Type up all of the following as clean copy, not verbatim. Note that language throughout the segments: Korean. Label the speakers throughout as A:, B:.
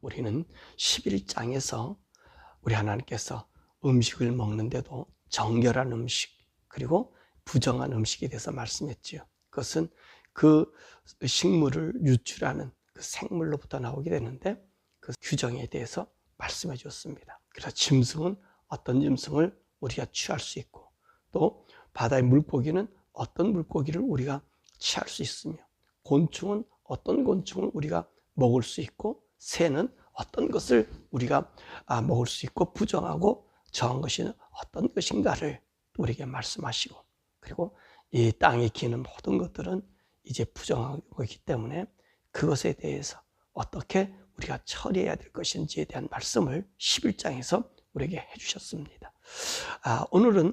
A: 우리는 11장에서 우리 하나님께서 음식을 먹는데도 정결한 음식 그리고 부정한 음식에 대해서 말씀했지요. 그것은 그 식물을 유출하는 그 생물로부터 나오게 되는데 그 규정에 대해서 말씀해 줬습니다. 그래서 짐승은 어떤 짐승을 우리가 취할 수 있고 또 바다의 물고기는 어떤 물고기를 우리가 취할 수 있으며 곤충은 어떤 곤충을 우리가 먹을 수 있고 새는 어떤 것을 우리가 먹을 수 있고 부정하고 정한 것이 어떤 것인가를 우리에게 말씀하시고 그리고 이 땅에 기는 모든 것들은 이제 부정한 거기 때문에 그것에 대해서 어떻게 우리가 처리해야 될 것인지에 대한 말씀을 11장에서 우리에게 해주셨습니다. 오늘은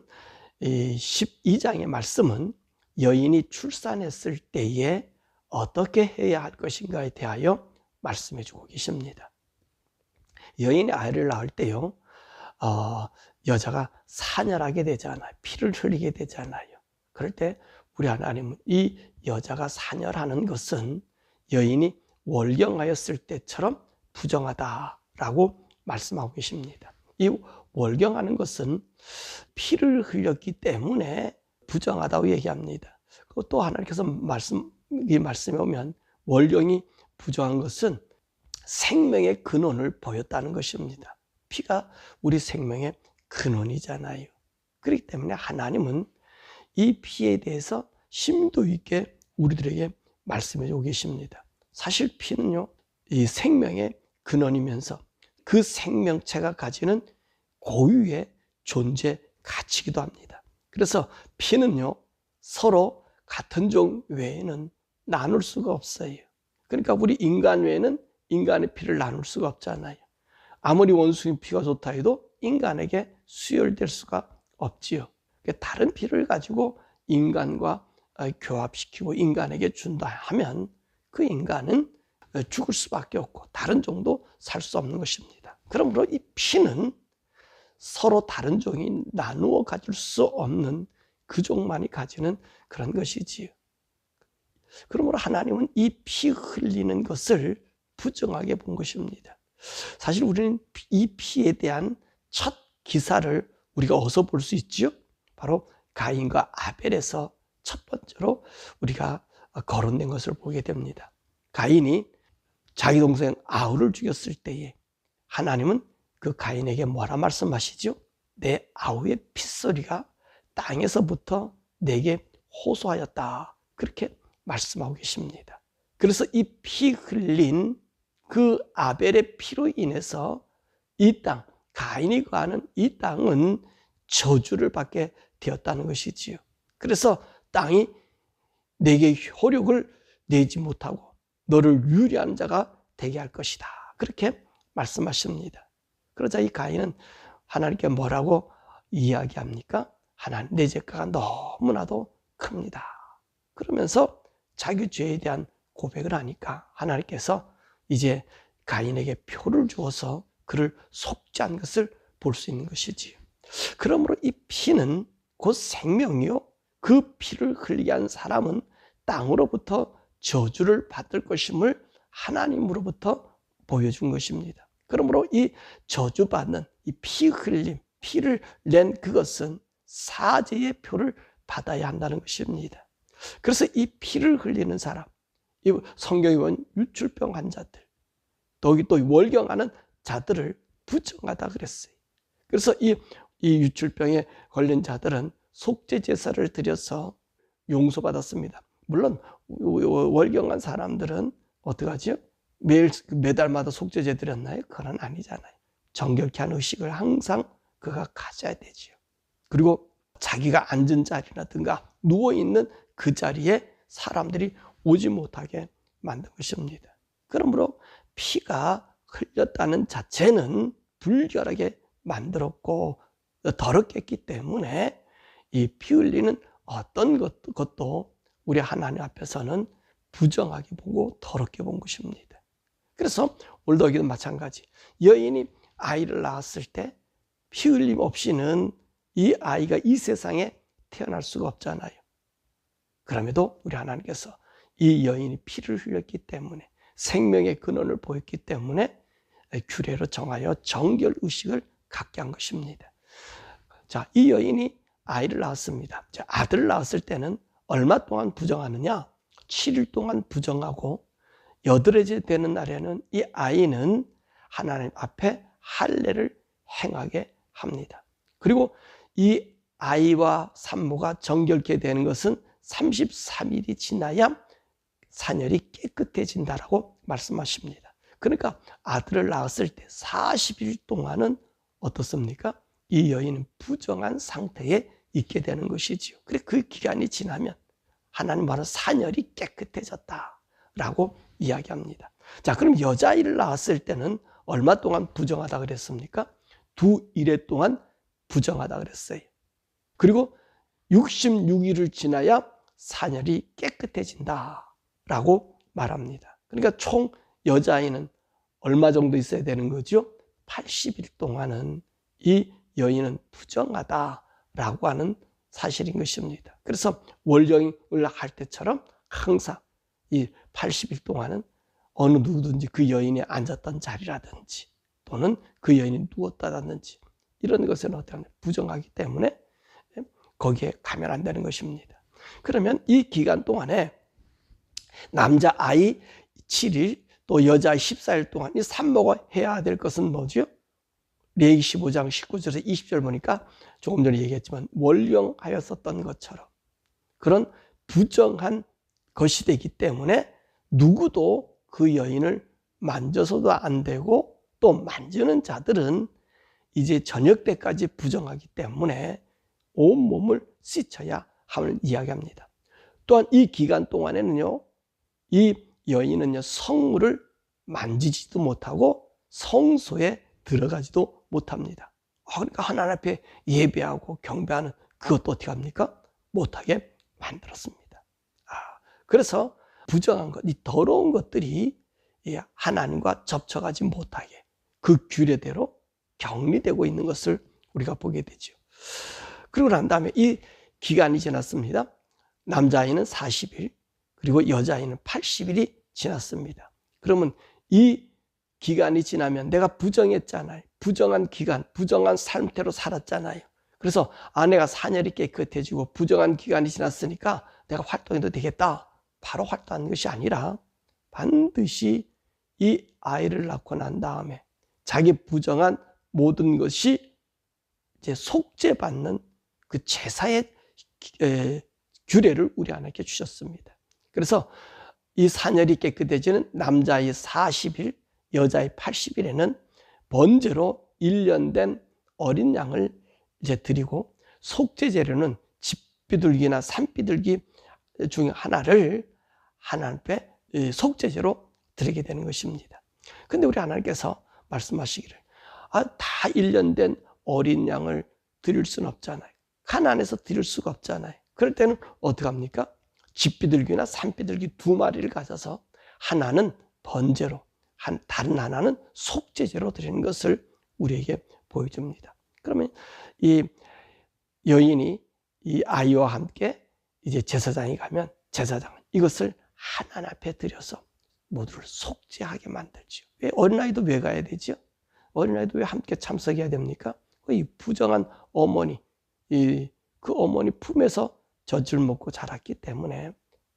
A: 이 12장의 말씀은 여인이 출산했을 때에 어떻게 해야 할 것인가에 대하여 말씀해 주고 계십니다. 여인이 아이를 낳을 때요, 여자가 산혈하게 되잖아요. 피를 흘리게 되잖아요. 그럴 때 우리 하나님은 이 여자가 산혈하는 것은 여인이 월경하였을 때처럼 부정하다라고 말씀하고 계십니다. 이 월경하는 것은 피를 흘렸기 때문에 부정하다고 얘기합니다. 그리고 또 하나님께서 이 말씀에 오면 월경이 부정한 것은 생명의 근원을 보였다는 것입니다. 피가 우리 생명의 근원이잖아요. 그렇기 때문에 하나님은 이 피에 대해서 심도 있게 우리들에게 말씀해 주고 계십니다. 사실 피는요, 이 생명의 근원이면서 그 생명체가 가지는 고유의 존재 가치이기도 합니다. 그래서 피는요, 서로 같은 종 외에는 나눌 수가 없어요. 그러니까 우리 인간 외에는 인간의 피를 나눌 수가 없잖아요. 아무리 원숭이 피가 좋다 해도 인간에게 수혈될 수가 없지요. 다른 피를 가지고 인간과 교합시키고 인간에게 준다 하면 그 인간은 죽을 수밖에 없고 다른 종도 살 수 없는 것입니다. 그러므로 이 피는 서로 다른 종이 나누어 가질 수 없는 그 종만이 가지는 그런 것이지요. 그러므로 하나님은 이 피 흘리는 것을 부정하게 본 것입니다. 사실 우리는 이 피에 대한 첫 기사를 우리가 어디서 볼 수 있지요? 바로 가인과 아벨에서 첫 번째로 우리가 거론된 것을 보게 됩니다. 가인이 자기 동생 아울을 죽였을 때에 하나님은 그 가인에게 뭐라 말씀하시죠? 내 아우의 핏소리가 땅에서부터 내게 호소하였다. 그렇게 말씀하고 계십니다. 그래서 이 피 흘린 그 아벨의 피로 인해서 이 땅, 가인이 거하는 이 땅은 저주를 받게 되었다는 것이지요. 그래서 땅이 내게 효력을 내지 못하고 너를 유리한 자가 되게 할 것이다. 그렇게 말씀하십니다. 그러자 이 가인은 하나님께 뭐라고 이야기합니까? 하나님, 내 죄가 너무나도 큽니다. 그러면서 자기 죄에 대한 고백을 하니까 하나님께서 이제 가인에게 표를 주어서 그를 속죄한 것을 볼 수 있는 것이지요. 그러므로 이 피는 곧 생명이요, 그 피를 흘리게 한 사람은 땅으로부터 저주를 받을 것임을 하나님으로부터 보여준 것입니다. 그러므로 이 저주받는 이 피 흘림, 피를 낸 그것은 사죄의 표를 받아야 한다는 것입니다. 그래서 이 피를 흘리는 사람, 이 성경에 보면 유출병 환자들, 또 월경하는 자들을 부정하다 그랬어요. 그래서 이 유출병에 걸린 자들은 속죄 제사를 드려서 용서받았습니다. 물론 월경한 사람들은 어떡하죠? 매달마다 속죄제 드렸나요? 그건 아니잖아요. 정결케 한 의식을 항상 그가 가져야 되지요. 그리고 자기가 앉은 자리라든가 누워있는 그 자리에 사람들이 오지 못하게 만든 것입니다. 그러므로 피가 흘렸다는 자체는 불결하게 만들었고 더럽게 했기 때문에 이 피 흘리는 어떤 것도 우리 하나님 앞에서는 부정하게 보고 더럽게 본 것입니다. 그래서 오늘도 여기도 마찬가지. 여인이 아이를 낳았을 때 피 흘림 없이는 이 아이가 이 세상에 태어날 수가 없잖아요. 그럼에도 우리 하나님께서 이 여인이 피를 흘렸기 때문에 생명의 근원을 보였기 때문에 규례로 정하여 정결 의식을 갖게 한 것입니다. 자, 이 여인이 아이를 낳았습니다. 자, 아들을 낳았을 때는 얼마 동안 부정하느냐? 7일 동안 부정하고 8일째 되는 날에는 이 아이는 하나님 앞에 할례를 행하게 합니다. 그리고 이 아이와 산모가 정결케 되는 것은 33일이 지나야 사녀리 깨끗해진다라고 말씀하십니다. 그러니까 아들을 낳았을 때 40일 동안은 어떻습니까? 이 여인은 부정한 상태에 있게 되는 것이지요. 그래 그 기간이 지나면 하나님 말은 사녀리 깨끗해졌다라고 이야기합니다. 자, 그럼 여자아이를 낳았을 때는 얼마 동안 부정하다 그랬습니까? 2일에 동안 부정하다 그랬어요. 그리고 66일을 지나야 사녀리 깨끗해진다라고 말합니다. 그러니까 총 여자아이는 얼마 정도 있어야 되는 거죠? 80일 동안은 이 여인은 부정하다라고 하는 사실인 것입니다. 그래서 월경을 할 때처럼 항상 이 80일 동안은 어느 누구든지 그 여인이 앉았던 자리라든지 또는 그 여인이 누웠다든지 이런 것은 어떤 부정하기 때문에 거기에 가면 안 되는 것입니다. 그러면 이 기간 동안에 남자 아이 7일 또 여자 14일 동안 이 산모가 해야 될 것은 뭐죠? 레위기 15장 19절에서 20절 보니까 조금 전에 얘기했지만 월경하였었던 것처럼 그런 부정한 것이 되기 때문에 누구도 그 여인을 만져서도 안 되고 또 만지는 자들은 이제 저녁 때까지 부정하기 때문에 온몸을 씻어야 함을 이야기합니다. 또한 이 기간 동안에는요, 이 여인은요, 성물을 만지지도 못하고 성소에 들어가지도 못합니다. 그러니까 하나님 앞에 예배하고 경배하는 그것도 어떻게 합니까? 못하게 만들었습니다. 그래서 부정한 것, 이 더러운 것들이 하나님과 접촉하지 못하게 그 규례대로 격리되고 있는 것을 우리가 보게 되죠. 그리고 난 다음에 이 기간이 지났습니다. 남자아이는 40일, 그리고 여자아이는 80일이 지났습니다. 그러면 이 기간이 지나면 내가 부정했잖아요. 부정한 기간, 부정한 상태로 살았잖아요. 그래서 아내가 사녀리 깨끗해지고 부정한 기간이 지났으니까 내가 활동해도 되겠다. 바로 활동하는 것이 아니라 반드시 이 아이를 낳고 난 다음에 자기 부정한 모든 것이 이제 속죄받는 그 제사의 규례를 우리 하나님께 주셨습니다. 그래서 이 사녀리 깨끗해지는 남자의 40일, 여자의 80일에는 번제로 1년 된 어린 양을 이제 드리고 속죄 재료는 집비둘기나 산비둘기 중에 하나를 하나님 앞에 속죄제로 드리게 되는 것입니다. 근데 우리 하나님께서 말씀하시기를 다 1년 된 어린 양을 드릴 수는 없잖아요. 가난해서 드릴 수가 없잖아요. 그럴 때는 어떻게 합니까? 집비둘기나 산비둘기 2마리를 가져서 하나는 번제로, 다른 하나는 속죄제로 드리는 것을 우리에게 보여줍니다. 그러면 이 여인이 이 아이와 함께 이제 제사장이 가면 제사장은 이것을 하나님 앞에 드려서 모두를 속죄하게 만들죠. 왜 어린아이도 왜 가야 되죠? 어린아이도 왜 함께 참석해야 됩니까? 이 부정한 어머니, 그 어머니 품에서 젖을 먹고 자랐기 때문에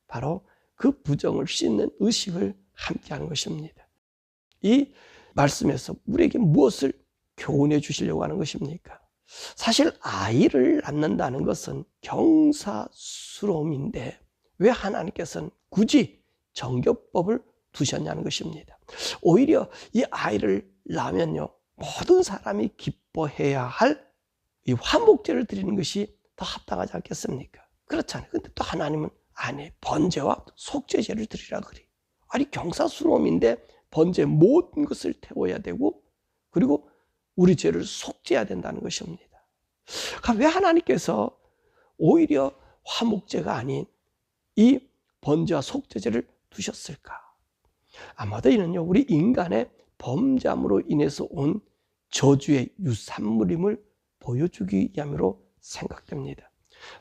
A: 바로 그 부정을 씻는 의식을 함께 하는 것입니다. 이 말씀에서 우리에게 무엇을 교훈해 주시려고 하는 것입니까? 사실 아이를 낳는다는 것은 경사스러움인데 왜 하나님께서는 굳이 정교법을 두셨냐는 것입니다. 오히려 이 아이를 낳으면요, 모든 사람이 기뻐해야 할 이 화목제를 드리는 것이 더 합당하지 않겠습니까? 그렇잖아요. 근데 또 하나님은 아니, 번제와 속죄제를 드리라 그래. 아니, 경사스러움인데 번제 모든 것을 태워야 되고 그리고 우리 죄를 속죄해야 된다는 것입니다. 왜 하나님께서 오히려 화목제가 아닌 이 번제와 속죄제를 두셨을까? 아마도 이는요, 우리 인간의 범죄함으로 인해서 온 저주의 유산물임을 보여주기 위함으로 생각됩니다.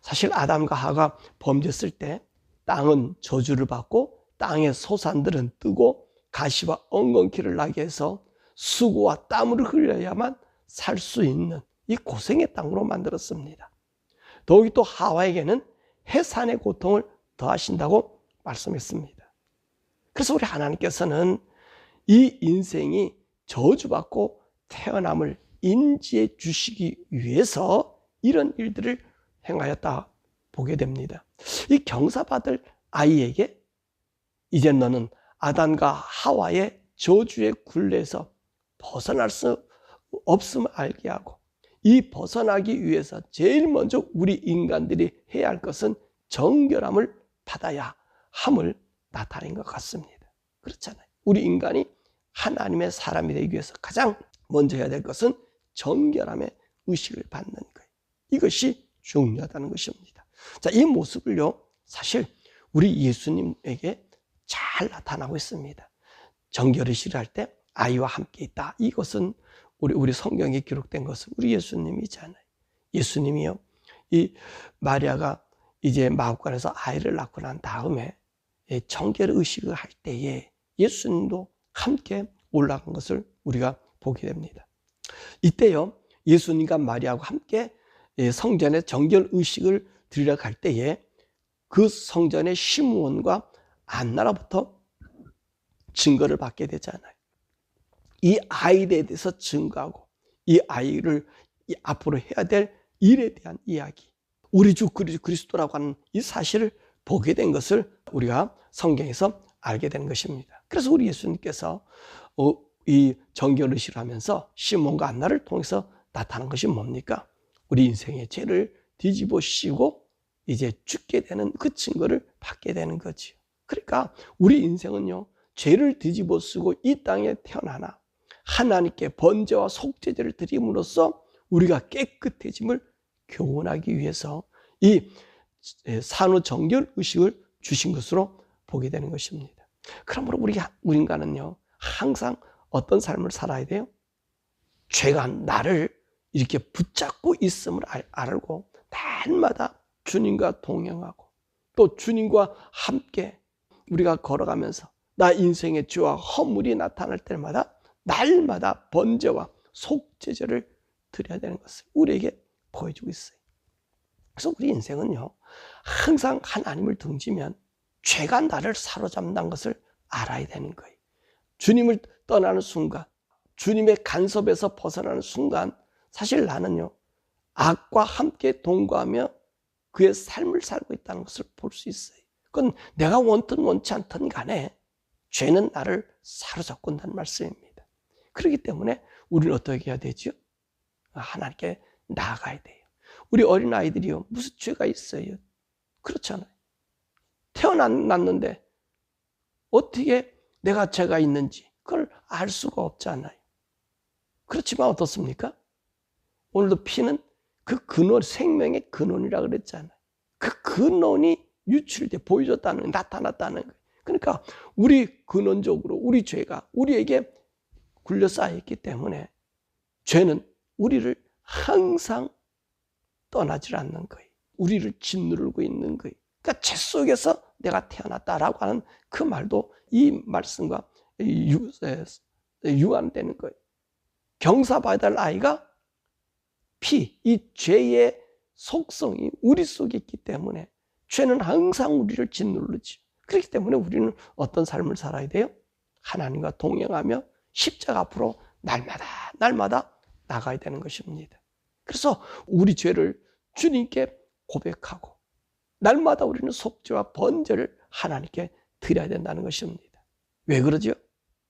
A: 사실 아담과 하와가 범죄했을 때 땅은 저주를 받고 땅의 소산들은 뜨고 가시와 엉겅퀴를 나게 해서 수고와 땀을 흘려야만 살 수 있는 이 고생의 땅으로 만들었습니다. 더욱이 또 하와에게는 해산의 고통을 더하신다고 말씀했습니다. 그래서 우리 하나님께서는 이 인생이 저주받고 태어남을 인지해 주시기 위해서 이런 일들을 행하였다 보게 됩니다. 이 경사받을 아이에게 이제 너는 아담과 하와의 저주의 굴레에서 벗어날 수 없음을 알게 하고, 이 벗어나기 위해서 제일 먼저 우리 인간들이 해야 할 것은 정결함을 받아야 함을 나타낸 것 같습니다. 그렇잖아요. 우리 인간이 하나님의 사람이 되기 위해서 가장 먼저 해야 될 것은 정결함의 의식을 받는 거예요. 이것이 중요하다는 것입니다. 자, 이 모습을요, 사실 우리 예수님에게 잘 나타나고 있습니다. 정결의식을 할 때 아이와 함께 있다. 이것은 우리 성경에 기록된 것은 우리 예수님이잖아요. 예수님이요, 이 마리아가 이제 마구간에서 아이를 낳고 난 다음에 정결의식을 할 때에 예수님도 함께 올라간 것을 우리가 보게 됩니다. 이때요, 예수님과 마리아하고 함께 성전에 정결의식을 드리러 갈 때에 그 성전의 시므온과 안나로부터 증거를 받게 되잖아요. 이 아이에 대해서 증거하고 이 아이를 앞으로 해야 될 일에 대한 이야기, 우리 주 그리스도라고 하는 이 사실을 보게 된 것을 우리가 성경에서 알게 되는 것입니다. 그래서 우리 예수님께서 이 정결의식을 하면서 시몬과 안나를 통해서 나타난 것이 뭡니까? 우리 인생의 죄를 뒤집어 씌우고 이제 죽게 되는 그 증거를 받게 되는 거지요. 그러니까 우리 인생은요, 죄를 뒤집어 쓰고 이 땅에 태어나나 하나님께 번제와 속죄제를 드림으로써 우리가 깨끗해짐을 교훈하기 위해서 이 산후 정결 의식을 주신 것으로 보게 되는 것입니다. 그러므로 우리 인간은요, 항상 어떤 삶을 살아야 돼요? 죄가 나를 이렇게 붙잡고 있음을 알고 날마다 주님과 동행하고 또 주님과 함께 우리가 걸어가면서 나 인생의 죄와 허물이 나타날 때마다 날마다 번제와 속죄제를 드려야 되는 것을 우리에게 보여주고 있어요. 그래서 우리 인생은요, 항상 하나님을 등지면 죄가 나를 사로잡는다는 것을 알아야 되는 거예요. 주님을 떠나는 순간, 주님의 간섭에서 벗어나는 순간, 사실 나는요, 악과 함께 동거하며 그의 삶을 살고 있다는 것을 볼 수 있어요. 그건 내가 원든 원치 않든 간에 죄는 나를 사로잡고 있다는 말씀입니다. 그렇기 때문에 우리는 어떻게 해야 되죠? 하나님께 나아가야 돼요. 우리 어린아이들이요, 무슨 죄가 있어요? 그렇잖아요. 태어났는데 어떻게 내가 죄가 있는지 그걸 알 수가 없잖아요. 그렇지만 어떻습니까? 오늘도 피는 그 근원, 생명의 근원이라고 그랬잖아요. 그 근원이 유출돼 보여줬다는, 나타났다는 거예요. 그러니까 우리 근원적으로 우리 죄가 우리에게 굴려 쌓여있기 때문에 죄는 우리를 항상 떠나질 않는 거예요. 우리를 짓누르고 있는 거예요. 그러니까 죄 속에서 내가 태어났다라고 하는 그 말도 이 말씀과 유관되는 거예요. 경사받아야 할 아이가 이 죄의 속성이 우리 속에 있기 때문에 죄는 항상 우리를 짓누르지. 그렇기 때문에 우리는 어떤 삶을 살아야 돼요? 하나님과 동행하며 십자가 앞으로 날마다 나가야 되는 것입니다. 그래서 우리 죄를 주님께 고백하고 날마다 우리는 속죄와 번제를 하나님께 드려야 된다는 것입니다. 왜 그러죠?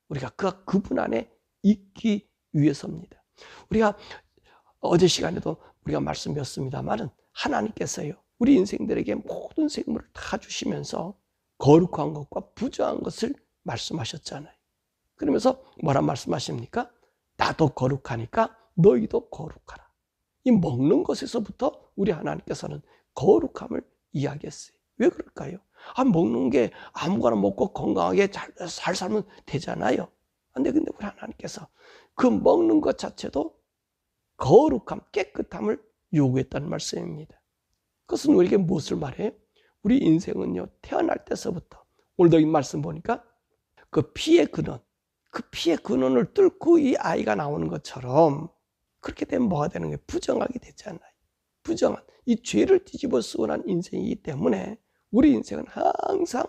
A: 우리가 그분 안에 있기 위해서입니다. 우리가 어제 시간에도 우리가 말씀드렸습니다만은 하나님께서요, 우리 인생들에게 모든 생물을 다 주시면서 거룩한 것과 부정한 것을 말씀하셨잖아요. 그러면서 뭐라 말씀하십니까? 나도 거룩하니까 너희도 거룩하라. 이 먹는 것에서부터 우리 하나님께서는 거룩함을 이야기했어요. 왜 그럴까요? 먹는 게 아무거나 먹고 건강하게 잘 살면 되잖아요. 근데 우리 하나님께서 그 먹는 것 자체도 거룩함, 깨끗함을 요구했다는 말씀입니다. 그것은 우리에게 무엇을 말해요? 우리 인생은요, 태어날 때서부터 오늘도 이 말씀 보니까 그 피의 근원, 그 피의 근원을 뚫고 이 아이가 나오는 것처럼 그렇게 되면 뭐가 되는 거예요? 부정하게 되잖아요. 부정한 이 죄를 뒤집어 쓰고 난 인생이기 때문에 우리 인생은 항상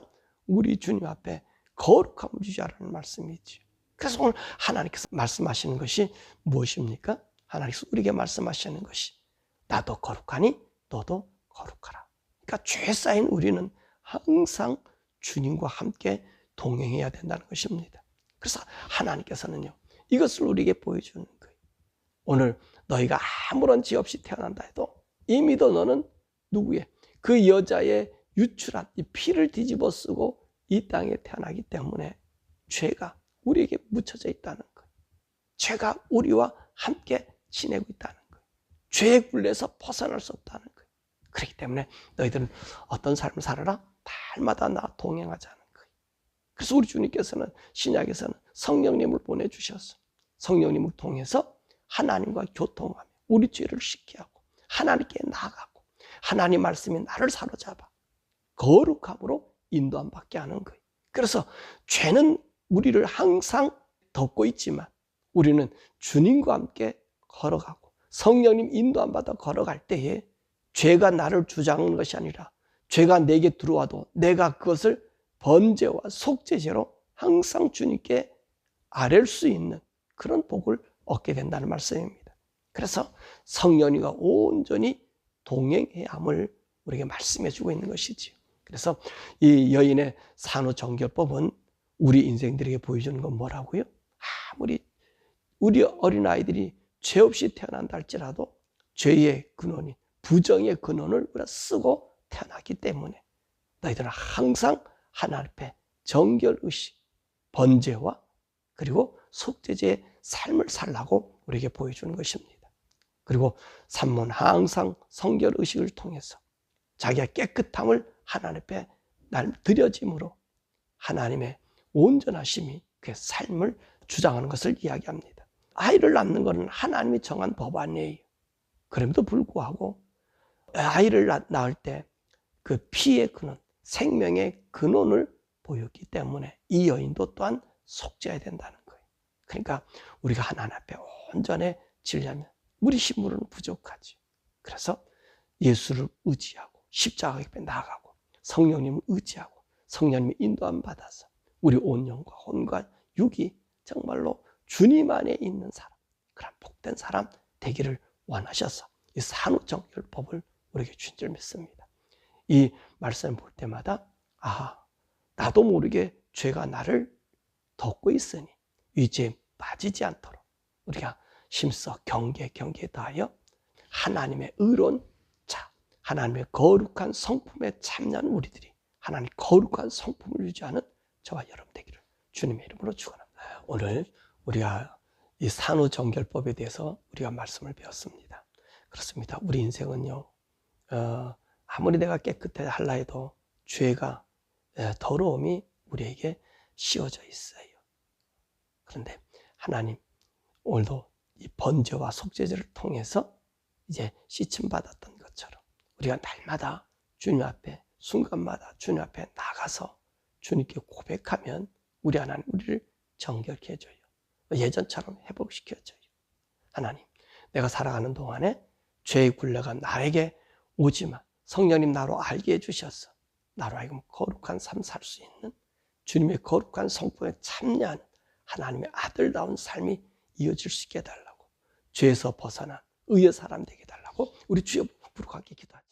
A: 우리 주님 앞에 거룩함을 유지하라는 말씀이죠. 그래서 오늘 하나님께서 말씀하시는 것이 무엇입니까? 하나님께서 우리에게 말씀하시는 것이 나도 거룩하니 너도 거룩하라. 그러니까 죄 쌓인 우리는 항상 주님과 함께 동행해야 된다는 것입니다. 그래서 하나님께서는요, 이것을 우리에게 보여주는 거예요. 오늘 너희가 아무런 죄 없이 태어난다 해도 이미도 너는 누구의? 그 여자의 유출한 이 피를 뒤집어 쓰고 이 땅에 태어나기 때문에 죄가 우리에게 묻혀져 있다는 거예요. 죄가 우리와 함께 지내고 있다는 거예요. 죄의 굴레에서 벗어날 수 없다는 거예요. 그렇기 때문에 너희들은 어떤 삶을 살아라? 날마다 나 동행하자는 거예요. 그래서 우리 주님께서는 신약에서는 성령님을 보내주셔서 성령님을 통해서 하나님과 교통하며 우리 죄를 씻게 하고 하나님께 나아가고 하나님 말씀이 나를 사로잡아 거룩함으로 인도함 받게 하는 거예요. 그래서 죄는 우리를 항상 덮고 있지만 우리는 주님과 함께 걸어가고 성령님 인도함 받아 걸어갈 때에 죄가 나를 주장하는 것이 아니라 죄가 내게 들어와도 내가 그것을 번제와 속죄제로 항상 주님께 아랠 수 있는 그런 복을 얻게 된다는 말씀입니다. 그래서 성령님과 온전히 동행해야 함을 우리에게 말씀해 주고 있는 것이지요. 그래서 이 여인의 산후정결법은 우리 인생들에게 보여주는 건 뭐라고요? 아무리 우리 어린아이들이 죄 없이 태어난다 할지라도 죄의 근원이 부정의 근원을 우리가 쓰고 태어났기 때문에 너희들은 항상 하나님 앞에 정결의식, 번제와 그리고 속죄제의 삶을 살라고 우리에게 보여주는 것입니다. 그리고 산문 항상 성결의식을 통해서 자기의 깨끗함을 하나님 앞에 날 드려짐으로 하나님의 온전하심이 그 삶을 주장하는 것을 이야기합니다. 아이를 낳는 것은 하나님이 정한 법 아니에요. 그럼에도 불구하고 아이를 낳을 때 그 피의 근원, 생명의 근원을 보였기 때문에 이 여인도 또한 속죄해야 된다는 거예요. 그러니까 우리가 하나님 앞에 온전해지려면 우리 힘으로는 부족하지. 그래서 예수를 의지하고 십자가 옆에 나가고 성령님을 의지하고 성령님의 인도함 받아서 우리 온 영과 혼과 육이 정말로 주님 안에 있는 사람, 그런 복된 사람 되기를 원하셔서 이 산후정결법을 우리에게 주신 줄 믿습니다. 이 말씀을 볼 때마다 나도 모르게 죄가 나를 덮고 있으니 이 죄에 빠지지 않도록 우리가 힘써 경계에 다하여 하나님의 의로운 자, 하나님의 거룩한 성품에 참여하는 우리들이 하나님의 거룩한 성품을 유지하는 저와 여러분 되기를 주님의 이름으로 축원합니다. 오늘 우리가 이 산후정결법에 대해서 우리가 말씀을 배웠습니다. 그렇습니다. 우리 인생은요, 아무리 내가 깨끗해 할라 해도 죄가, 더러움이 우리에게 씌워져 있어요. 그런데 하나님, 오늘도 이 번제와 속죄제를 통해서 이제 씻음 받았던 것처럼 우리가 날마다 주님 앞에, 순간마다 주님 앞에 나가서 주님께 고백하면 우리 하나님 우리를 정결케 해줘요. 예전처럼 회복시켜줘요. 하나님, 내가 살아가는 동안에 죄의 굴레가 나에게 오지만 성령님 나로 알게 해주셔서 나로 하여금 거룩한 삶 살 수 있는 주님의 거룩한 성품에 참여하는 하나님의 아들다운 삶이 이어질 수 있게 해달라고, 죄에서 벗어난 의의 사람 되게 해달라고 우리 주여 부르짖게 기도합니다.